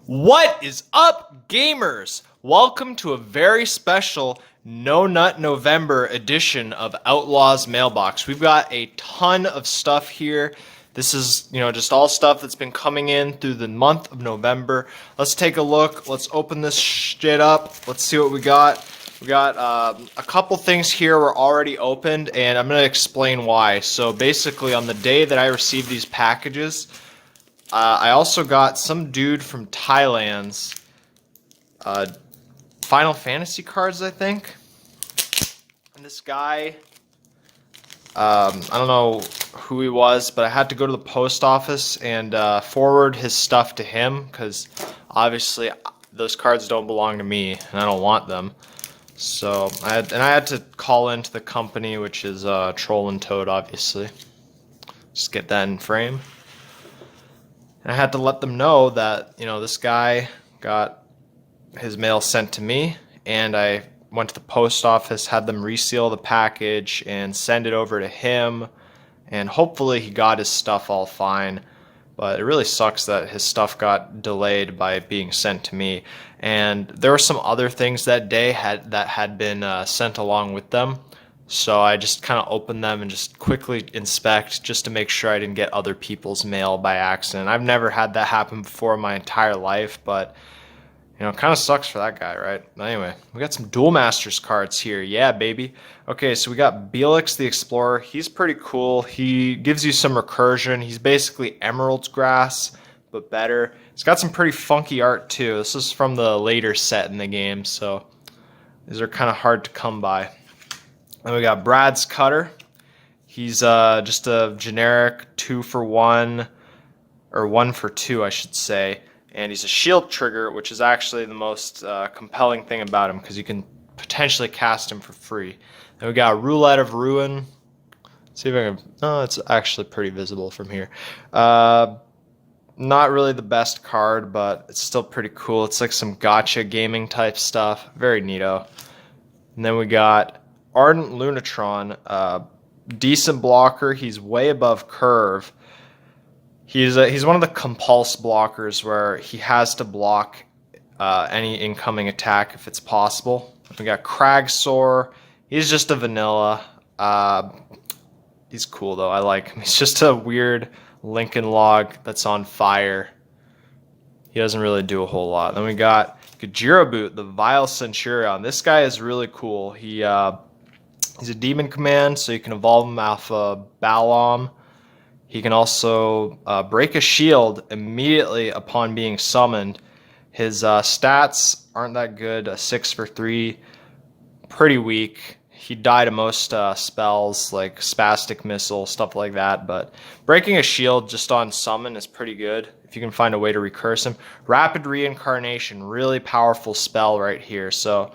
What is up, gamers? Welcome to a very special No Nut November edition of Outlaw's Mailbox. We've got a ton of stuff here. This is, just all stuff that's been coming in through the month of November. Let's take a look. Let's open this shit up. Let's see what we got. We got a couple things here were already opened, and I'm going to explain why. So basically, on the day that I received these packages, I also got some dude from Thailand's Final Fantasy cards, I think. And this guy, I don't know who he was, but I had to go to the post office and forward his stuff to him because obviously those cards don't belong to me and I don't want them. So I had to call into the company, which is Troll and Toad, obviously. Just get that in frame. And I had to let them know that, this guy got his mail sent to me, and I went to the post office, had them reseal the package and send it over to him, and hopefully he got his stuff all fine. But it really sucks that his stuff got delayed by being sent to me. And there were some other things that day that had been sent along with them. So I just kind of opened them and just quickly inspect just to make sure I didn't get other people's mail by accident. I've never had that happen before in my entire life, but it kind of sucks for that guy, right? Anyway, we got some Duel Masters cards here. Yeah, baby. Okay, so we got Belix the Explorer. He's pretty cool. He gives you some recursion. He's basically Emerald's Grass, but better. He's got some pretty funky art too. This is from the later set in the game, so these are kind of hard to come by. Then we got Brad's Cutter. He's just a generic 2-for-1, or 1-for-2, I should say. And he's a shield trigger, which is actually the most compelling thing about him, because you can potentially cast him for free. Then we got Roulette of Ruin. Let's see if I can... Oh, it's actually pretty visible from here. Not really the best card, but it's still pretty cool. It's like some gacha gaming type stuff. Very neato. And then we got Ardent Lunatron, decent blocker. He's way above curve. He's one of the compulse blockers where he has to block any incoming attack if it's possible. We got Cragsaur. He's just a vanilla. He's cool though. I like him. He's just a weird Lincoln log that's on fire. He doesn't really do a whole lot. Then we got Gajiraboot, the Vile Centurion. This guy is really cool. He's a demon command, so you can evolve him off of Balam. He can also break a shield immediately upon being summoned. His stats aren't that good. 6-for-3, pretty weak. He died to most spells like Spastic Missile, stuff like that. But breaking a shield just on summon is pretty good if you can find a way to recurse him. Rapid Reincarnation, really powerful spell right here. So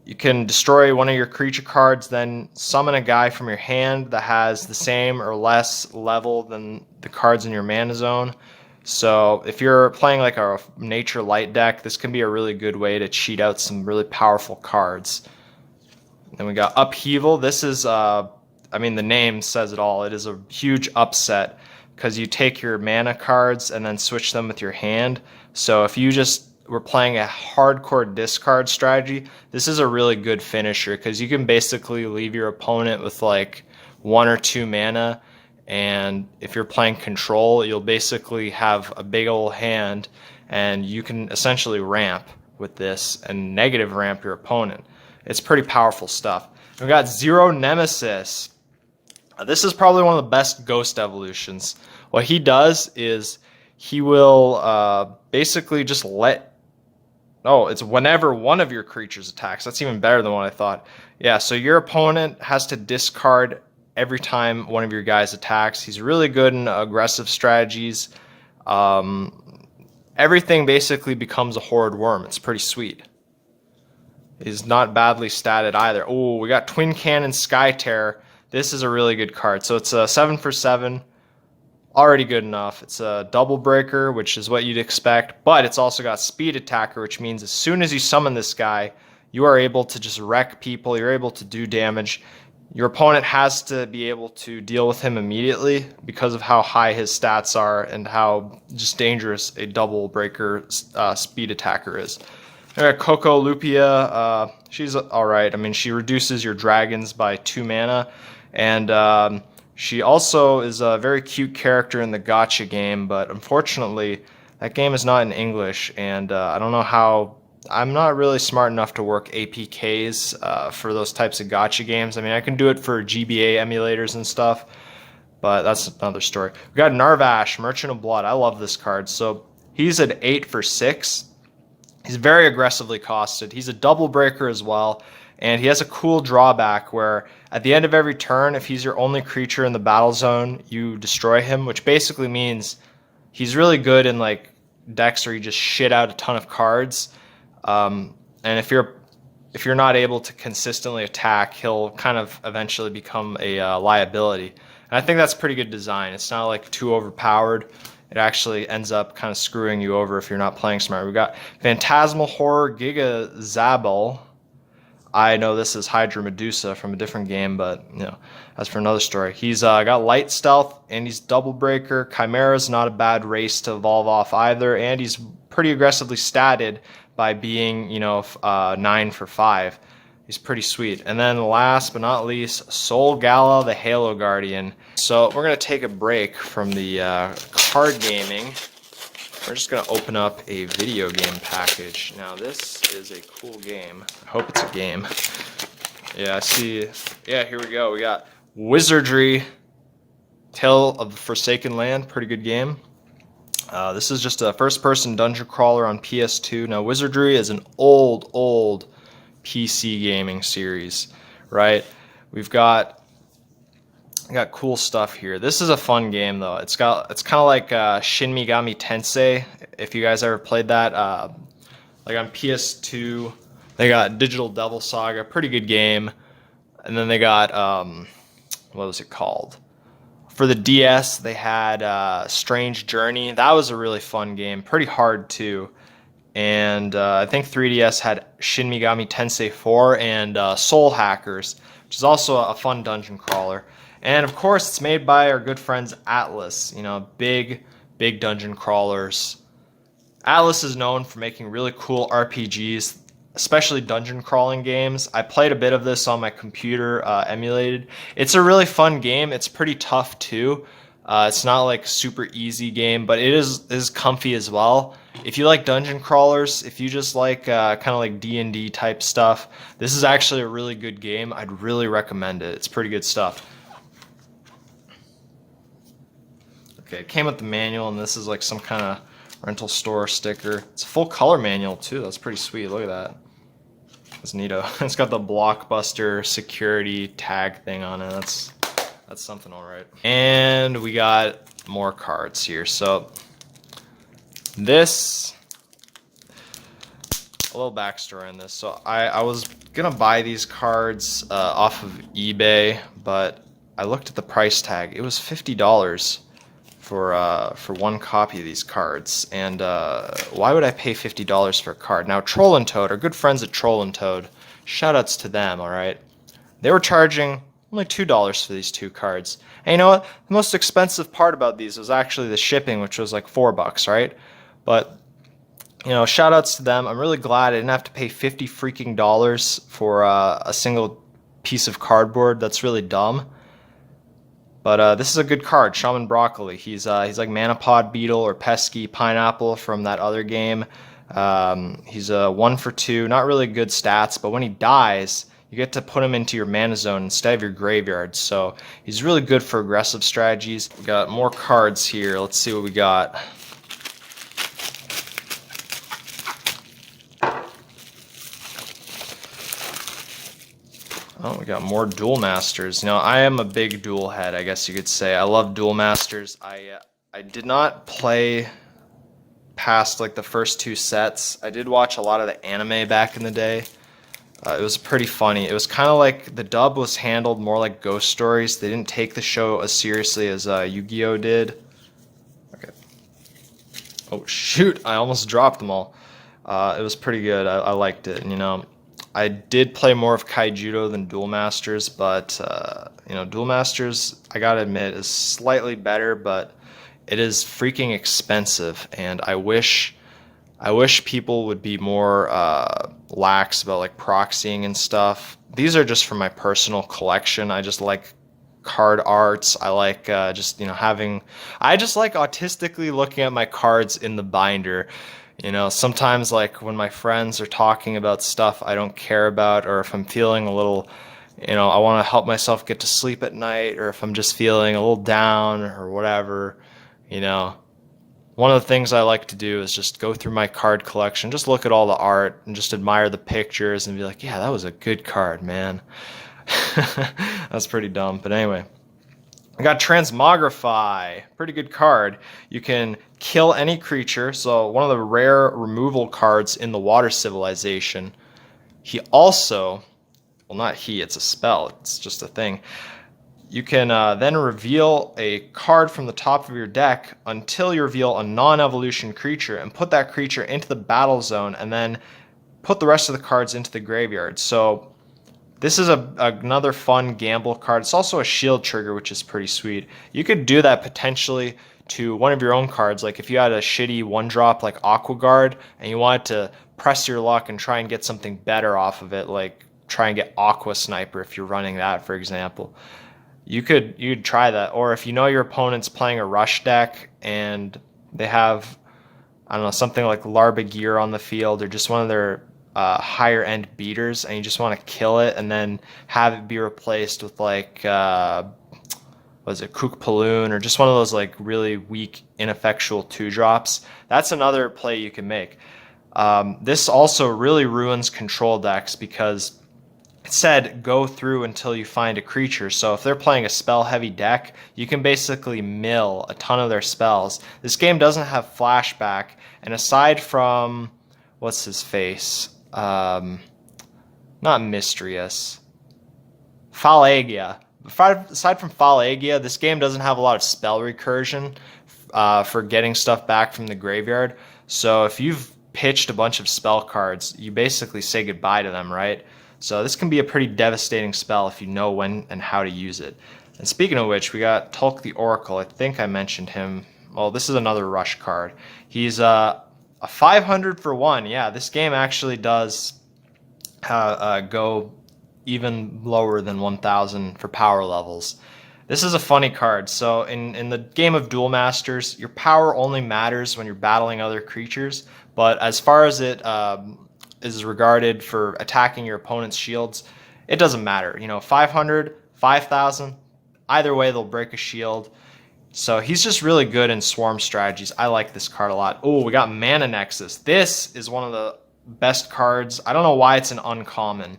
you can destroy one of your creature cards, then summon a guy from your hand that has the same or less level than the cards in your mana zone. So if you're playing like a nature light deck, this can be a really good way to cheat out some really powerful cards. Then we got Upheaval. This is, the name says it all. It is a huge upset because you take your mana cards and then switch them with your hand. So if you just we're playing a hardcore discard strategy, this is a really good finisher because you can basically leave your opponent with like 1 or 2 mana, and if you're playing control, you'll basically have a big old hand, and you can essentially ramp with this and negative ramp your opponent. It's pretty powerful stuff. We got Zero Nemesis. This is probably one of the best ghost evolutions. What he does is he will basically just it's whenever one of your creatures attacks. That's even better than what I thought. Yeah, so your opponent has to discard every time one of your guys attacks. He's really good in aggressive strategies. Everything basically becomes a Horde Worm. It's pretty sweet. He's not badly statted either. Oh, we got Twin Cannon Sky Terror. This is a really good card. So it's a 7-for-7. Already good enough. It's a double breaker, which is what you'd expect, but it's also got speed attacker, which means as soon as you summon this guy, you are able to just wreck people. You're able to do damage. your opponent has to be able to deal with him immediately because of how high his stats are and how just dangerous a double breaker speed attacker is. Coco Lupia, she's alright. I mean, she reduces your dragons by 2 mana, and she also is a very cute character in the gacha game, but unfortunately, that game is not in English, and I don't know how. I'm not really smart enough to work APKs for those types of gacha games. I mean, I can do it for GBA emulators and stuff, but that's another story. We got Narvash, Merchant of Blood. I love this card. So he's at 8 for 6. He's very aggressively costed. He's a double breaker as well, and he has a cool drawback where at the end of every turn, if he's your only creature in the battle zone, you destroy him, which basically means he's really good in like decks where you just shit out a ton of cards. And if you're not able to consistently attack, he'll kind of eventually become a liability. And I think that's pretty good design. It's not like too overpowered. It actually ends up kind of screwing you over if you're not playing smart. We've got Phantasmal Horror Giga Zabel. I know this is Hydra Medusa from a different game, but you know, that's for another story. He's got Light Stealth, and he's Double Breaker. Chimera's not a bad race to evolve off either, and he's pretty aggressively statted by being, you know, 9 for 5. He's pretty sweet. And then last but not least, Soul Gala, the Halo Guardian. So we're going to take a break from the card gaming. We're just going to open up a video game package. Now this is a cool game. I hope it's a game. Yeah, I see. Yeah, here we go. We got Wizardry, Tale of the Forsaken Land. Pretty good game. This is just a first-person dungeon crawler on PS2. Now, Wizardry is an old PC gaming series, right? We got cool stuff here. This is a fun game, though. It's kind of like Shin Megami Tensei. If you guys ever played that, like on PS2, they got Digital Devil Saga, pretty good game. And then they got what was it called? For the DS, they had Strange Journey. That was a really fun game. Pretty hard, too. And I think 3DS had Shin Megami Tensei 4 and Soul Hackers, which is also a fun dungeon crawler. And, of course, it's made by our good friends Atlas. You know, big dungeon crawlers. Atlas is known for making really cool RPGs, especially dungeon crawling games. I played a bit of this on my computer emulated. It's a really fun game. It's pretty tough too. It's not like super easy game, but it is comfy as well. If you like dungeon crawlers, if you just like kind of like D&D type stuff, this is actually a really good game. I'd really recommend it. It's pretty good stuff. Okay, it came with the manual, and this is like some kind of rental store sticker. It's a full color manual too. That's pretty sweet. Look at that. That's neato. It's got the Blockbuster security tag thing on it. That's something, all right. And we got more cards here. So this, a little backstory on this. So I was gonna buy these cards off of eBay, but I looked at the price tag. It was $50 for one copy of these cards, and why would I pay $50 for a card? Now, Troll and Toad, our good friends at Troll and Toad, shoutouts to them, alright? They were charging only $2 for these 2 cards. And you know what? The most expensive part about these was actually the shipping, which was like $4, right? But, you know, shoutouts to them. I'm really glad I didn't have to pay $50 freaking dollars for a single piece of cardboard. That's really dumb. But this is a good card, Shaman Broccoli. He's like Manapod Beetle or Pesky Pineapple from that other game. He's a 1 for 2, not really good stats, but when he dies, you get to put him into your mana zone instead of your graveyard. So he's really good for aggressive strategies. We got more cards here. Let's see what we got. Oh, we got more Duel Masters. You know, I am a big Duel head, I guess you could say. I love Duel Masters. I did not play past like the first 2 sets. I did watch a lot of the anime back in the day. It was pretty funny. It was kind of like the dub was handled more like Ghost Stories. They didn't take the show as seriously as Yu-Gi-Oh did. Okay. Oh shoot! I almost dropped them all. It was pretty good. I liked it. And, you know, I did play more of Kaijudo than Duel Masters, but you know, Duel Masters, I gotta admit, is slightly better, but it is freaking expensive, and I wish people would be more lax about like proxying and stuff. These are just for my personal collection. I just like card arts. I like just, you know, having. I just like autistically looking at my cards in the binder. You know, sometimes like when my friends are talking about stuff I don't care about, or if I'm feeling a little, you know, I want to help myself get to sleep at night, or if I'm just feeling a little down or whatever, you know. One of the things I like to do is just go through my card collection, just look at all the art and just admire the pictures and be like, yeah, that was a good card, man. That's pretty dumb. But anyway, I got Transmogrify. Pretty good card. You can kill any creature. So one of the rare removal cards in the Water Civilization. He also, well, not he, it's a spell. It's just a thing. You can then reveal a card from the top of your deck until you reveal a non-evolution creature and put that creature into the battle zone and then put the rest of the cards into the graveyard. So this is another fun gamble card. It's also a shield trigger, which is pretty sweet. You could do that potentially to one of your own cards. Like if you had a shitty one-drop like Aqua Guard and you wanted to press your luck and try and get something better off of it, like try and get Aqua Sniper if you're running that, for example. You'd try that. Or if you know your opponent's playing a rush deck and they have, I don't know, something like Larba Gear on the field or just one of their higher end beaters, and you just want to kill it and then have it be replaced with like was it Kukpaloon or just one of those like really weak ineffectual 2-drops. That's another play you can make. This also really ruins control decks because it said go through until you find a creature. So if they're playing a spell heavy deck, you can basically mill a ton of their spells. This game doesn't have flashback, and aside from what's his face, not Mistrius, Phalagia. Aside from Phalagia, this game doesn't have a lot of spell recursion for getting stuff back from the graveyard. So if you've pitched a bunch of spell cards, you basically say goodbye to them, right? So this can be a pretty devastating spell if you know when and how to use it. And speaking of which, we got Tulk the Oracle. I think I mentioned him. Well, this is another rush card. He's a 500 for 1. Yeah, this game actually does go even lower than 1,000 for power levels. This is a funny card. So in the game of Duel Masters, your power only matters when you're battling other creatures. But as far as it is regarded for attacking your opponent's shields, it doesn't matter. You know, 500, 5,000, either way they'll break a shield. So he's just really good in swarm strategies. I like this card a lot. Oh, we got Mana Nexus. This is one of the best cards. I don't know why it's an uncommon.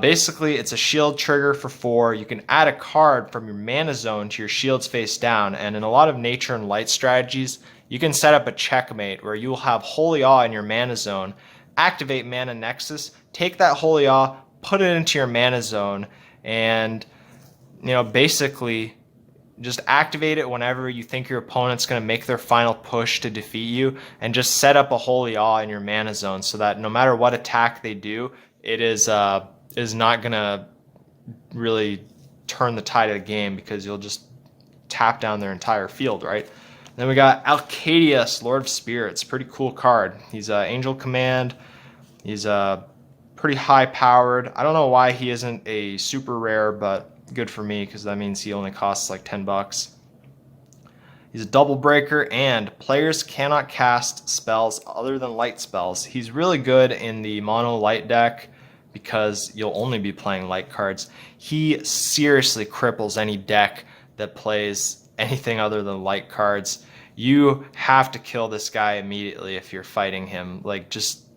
Basically, it's a shield trigger for 4. You can add a card from your mana zone to your shields face down, and in a lot of nature and light strategies, you can set up a checkmate where you will have Holy Awe in your mana zone, activate Mana Nexus, take that Holy Awe, put it into your mana zone, and you know, basically just activate it whenever you think your opponent's going to make their final push to defeat you, and just set up a Holy Awe in your mana zone so that no matter what attack they do, it is not going to really turn the tide of the game because you'll just tap down their entire field, right? Then we got Alcadius, Lord of Spirits. Pretty cool card. He's Angel Command. He's pretty high powered. I don't know why he isn't a super rare, but good for me because that means he only costs like $10. He's a double breaker, and players cannot cast spells other than light spells. He's really good in the mono light deck because you'll only be playing light cards. He seriously cripples any deck that plays anything other than light cards. You have to kill this guy immediately if you're fighting him. Like, just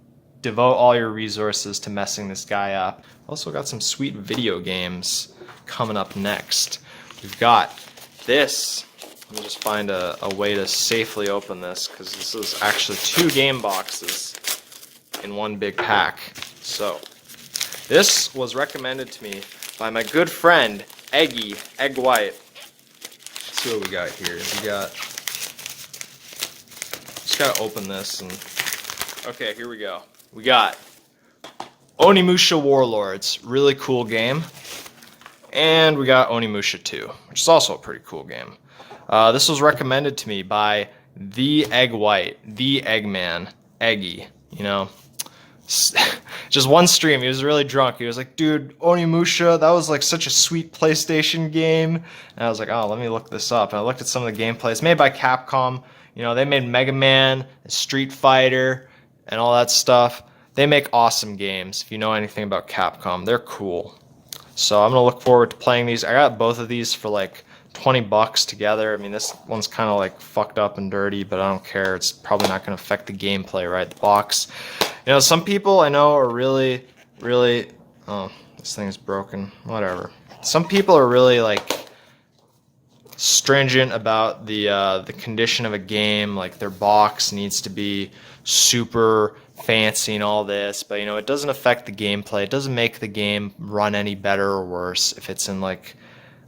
devote all your resources to messing this guy up. Also got some sweet video games coming up next. We've got this. Let me just find a way to safely open this because this is actually 2 game boxes in one big pack. So this was recommended to me by my good friend Eggy, Egg White. Let's see what we got here. We got, just gotta open this and, okay, here we go. We got Onimusha Warlords, really cool game. And we got Onimusha 2, which is also a pretty cool game. This was recommended to me by the Egg White, the Eggman, Eggy, you know. Just one stream, he was really drunk. He was like, dude, Onimusha, that was like such a sweet PlayStation game. And I was like, oh, let me look this up. And I looked at some of the gameplay. It's made by Capcom. You know, they made Mega Man, Street Fighter, and all that stuff. They make awesome games. If you know anything about Capcom, they're cool. So I'm gonna look forward to playing these. I got both of these for like 20 bucks together. I mean, this one's kind of like fucked up and dirty, but I don't care. It's probably not gonna affect the gameplay, right? The box. You know, some people I know are really, oh, this thing's broken. Whatever. Some people are really like stringent about the condition of a game. Like their box needs to be super fancy and all this, but you know, it doesn't affect the gameplay. It doesn't make the game run any better or worse if it's in like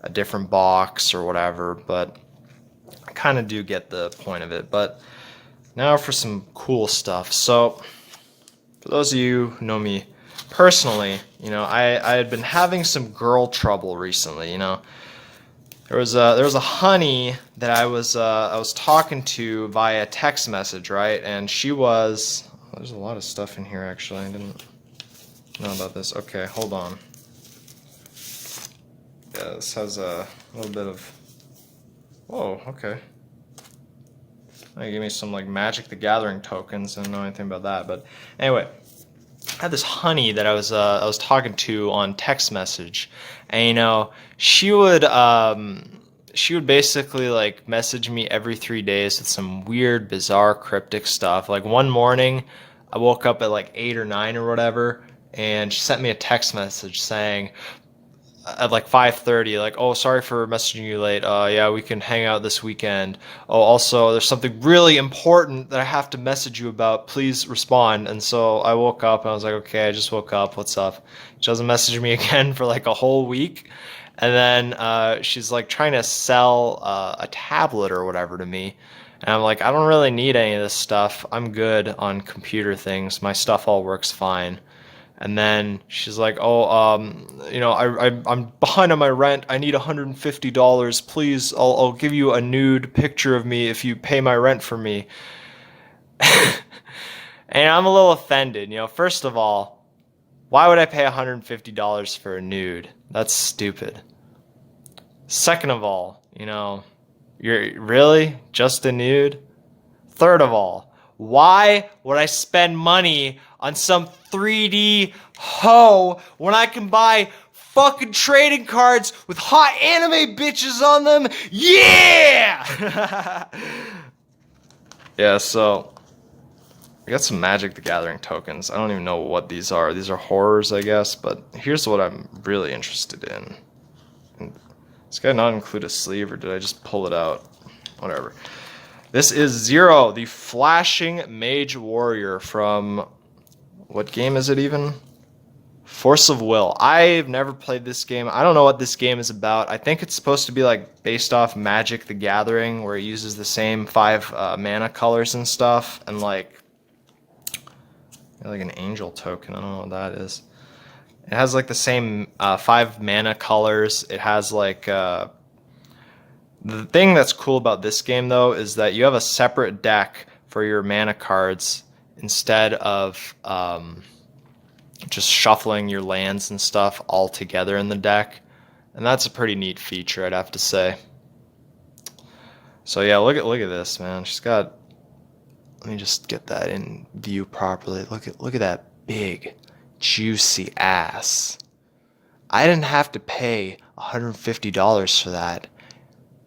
a different box or whatever, but I kind of do get the point of it. But now for some cool stuff. So for those of you who know me personally, you know, I had been having some girl trouble recently. You know, there was a honey that I was talking to via text message, right? And she was, there's a lot of stuff in here actually. I didn't know about this. Okay, hold on. Yeah, this has a little bit of, whoa, okay. They gave me some like Magic the Gathering tokens. I don't know anything about that, but anyway, I had this honey that I was talking to on text message, and you know, she would basically like message me every 3 days with some weird, bizarre, cryptic stuff. Like one morning, I woke up at like 8 or 9 or whatever, and she sent me a text message saying, at like 5:30, like, oh, sorry for messaging you late. Yeah, we can hang out this weekend. Oh, also, there's something really important that I have to message you about. Please respond. And so I woke up and I was like, okay, I just woke up. What's up? She doesn't message me again for like a whole week. And then she's like trying to sell a tablet or whatever to me. And I'm like, I don't really need any of this stuff. I'm good on computer things. My stuff all works fine. And then she's like, oh, you know, I'm behind on my rent. I need $150. Please, I'll give you a nude picture of me if you pay my rent for me. And I'm a little offended. You know, first of all, why would I pay $150 for a nude? That's stupid. Second of all, you know, you're really just a nude? Third of all, why would I spend money on some 3D hoe when I can buy fucking trading cards with hot anime bitches on them? Yeah! Yeah, so I got some Magic the Gathering tokens. I don't even know what these are. These are horrors, I guess, but here's what I'm really interested in. This guy not include a sleeve, or did I just pull it out? Whatever. This is Zero, the Flashing Mage Warrior from, what game is it even? Force of Will. I've never played this game. I don't know what this game is about. I think it's supposed to be like based off Magic the Gathering, where it uses the same 5 mana colors and stuff, and like an angel token. I don't know what that is. It has like the same 5 mana colors. It has like the thing that's cool about this game, though, is that you have a separate deck for your mana cards instead of just shuffling your lands and stuff all together in the deck. And that's a pretty neat feature, I'd have to say. So yeah, look at this, man. She's got, let me just get that in view properly. Look at that big, juicy ass. I didn't have to pay $150 for that.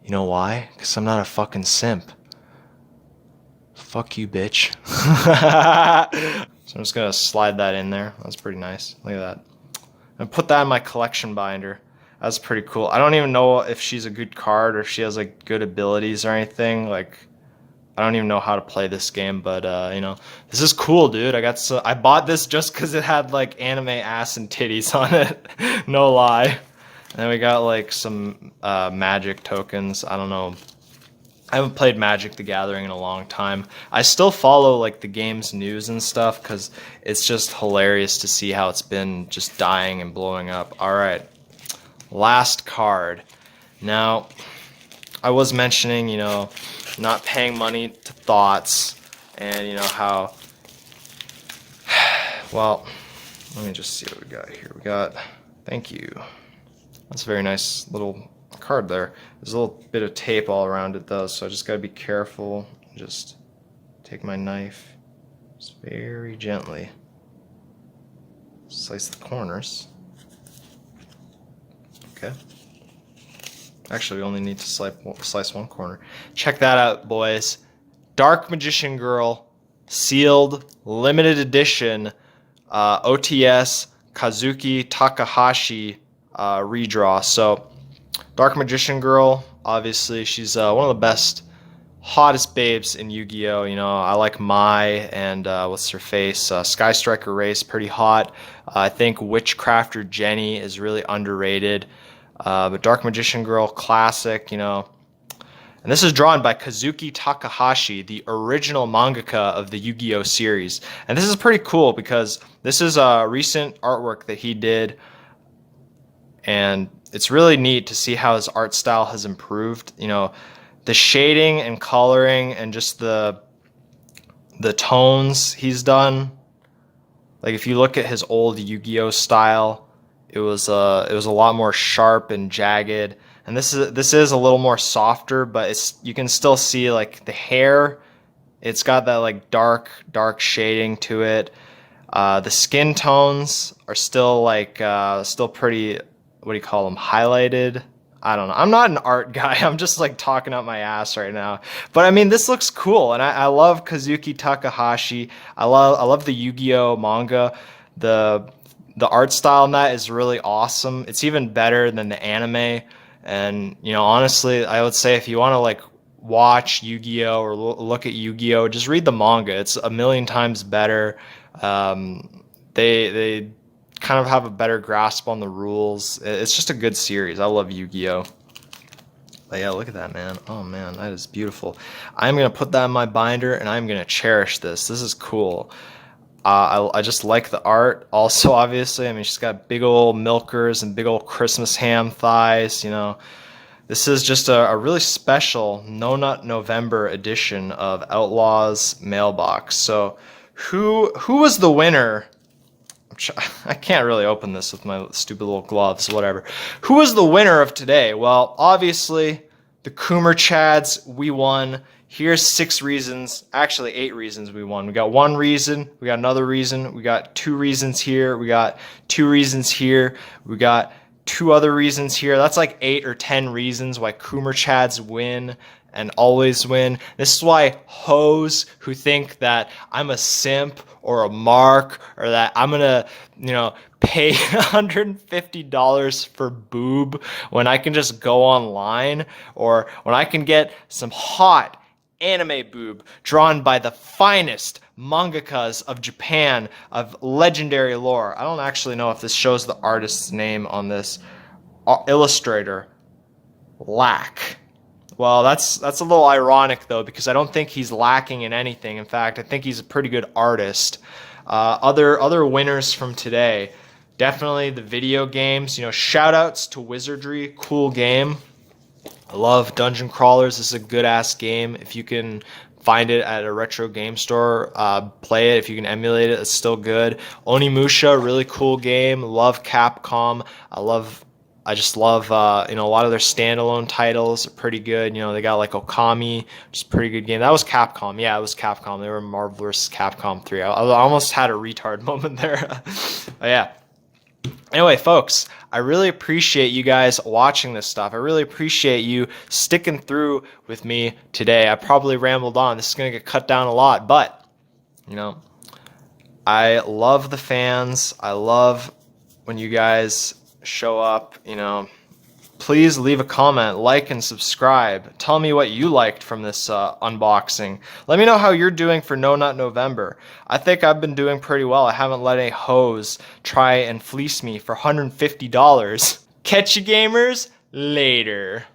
You know why? Because I'm not a fucking simp. Fuck you, bitch. So I'm just gonna slide that in there. That's pretty nice. Look at that. And put that in my collection binder. That's pretty cool. I don't even know if she's a good card or if she has like good abilities or anything. Like, I don't even know how to play this game, but you know, this is cool, dude. I bought this just because it had like anime ass and titties on it. No lie. And then we got like some magic tokens. I don't know I haven't played Magic the Gathering in a long time. I still follow like the game's news and stuff because it's just hilarious to see how it's been just dying and blowing up. All right, last card. Now, I was mentioning, not paying money to thoughts, and how. Well, let me just see what we got here. We got. Thank you. That's a very nice little card there. There's a little bit of tape all around it though, so I just gotta be careful. Just take my knife, just very gently slice the corners. Okay. Actually, we only need to slice one corner. Check that out, boys. Dark Magician Girl, sealed, limited edition, OTS Kazuki Takahashi redraw. So Dark Magician Girl, obviously, she's one of the best, hottest babes in Yu-Gi-Oh! I like Mai and what's her face? Sky Striker Race, pretty hot. I think Witchcrafter Jenny is really underrated. But Dark Magician Girl, classic, And this is drawn by Kazuki Takahashi, the original mangaka of the Yu-Gi-Oh! Series. And this is pretty cool because this is a recent artwork that he did. And it's really neat to see how his art style has improved. The shading and coloring and just the tones he's done. Like if you look at his old Yu-Gi-Oh style, it was a lot more sharp and jagged. And this is a little more softer, but you can still see like the hair. It's got that like dark shading to it. The skin tones are still still pretty, what do you call them, highlighted. I don't know. I'm not an art guy. I'm just like talking out my ass right now. But I mean, this looks cool, and I love Kazuki Takahashi. I love the Yu-Gi-Oh manga. The art style in that is really awesome. It's even better than the anime. And honestly, I would say if you want to like watch Yu-Gi-Oh or look at Yu-Gi-Oh, just read the manga. It's a million times better. They kind of have a better grasp on the rules. It's just a good series. I love Yu-Gi-Oh. But yeah, look at that, man. Oh man, that is beautiful. I'm gonna put that in my binder and I'm gonna cherish this. This is cool. I just like the art. Also, obviously, I mean, she's got big old milkers and big old Christmas ham thighs. This is just a really special No Nut November edition of Outlaw's Mailbox. So, who was the winner? I can't really open this with my stupid little gloves, whatever. Who was the winner of today? Well, obviously, the Coomer Chads, we won. Here's 6 reasons, actually 8 reasons we won. We got 1 reason, we got another reason, we got 2 reasons here, we got 2 reasons here, we got 2 other reasons here. That's like 8 or 10 reasons why Coomer Chads win and always win. This is why hoes who think that I'm a simp or a mark or that I'm gonna, pay $150 for boob when I can just go online, or when I can get some hot anime boob drawn by the finest mangakas of Japan of legendary lore. I don't actually know if this shows the artist's name on this. Illustrator Lack. Well, that's a little ironic though, because I don't think he's lacking in anything. In fact, I think he's a pretty good artist. Other winners from today, definitely the video games. Shout outs to Wizardry, cool game. I love Dungeon Crawlers. This is a good ass game. If you can find it at a retro game store, play it. If you can emulate it, it's still good. Onimusha, really cool game. Love Capcom. I just love a lot of their standalone titles are pretty good. They got like Okami, which is a pretty good game. That was Capcom. Yeah, it was Capcom. They were Marvel vs. Capcom 3. I almost had a retard moment there. But yeah. Anyway, folks, I really appreciate you guys watching this stuff. I really appreciate you sticking through with me today. I probably rambled on. This is going to get cut down a lot, but, I love the fans. I love when you guys show up. Please leave a comment, like, and subscribe. Tell me what you liked from this unboxing. Let me know how you're doing for No Nut November. I think I've been doing pretty well. I haven't let any hoes try and fleece me for $150. Catch you gamers later.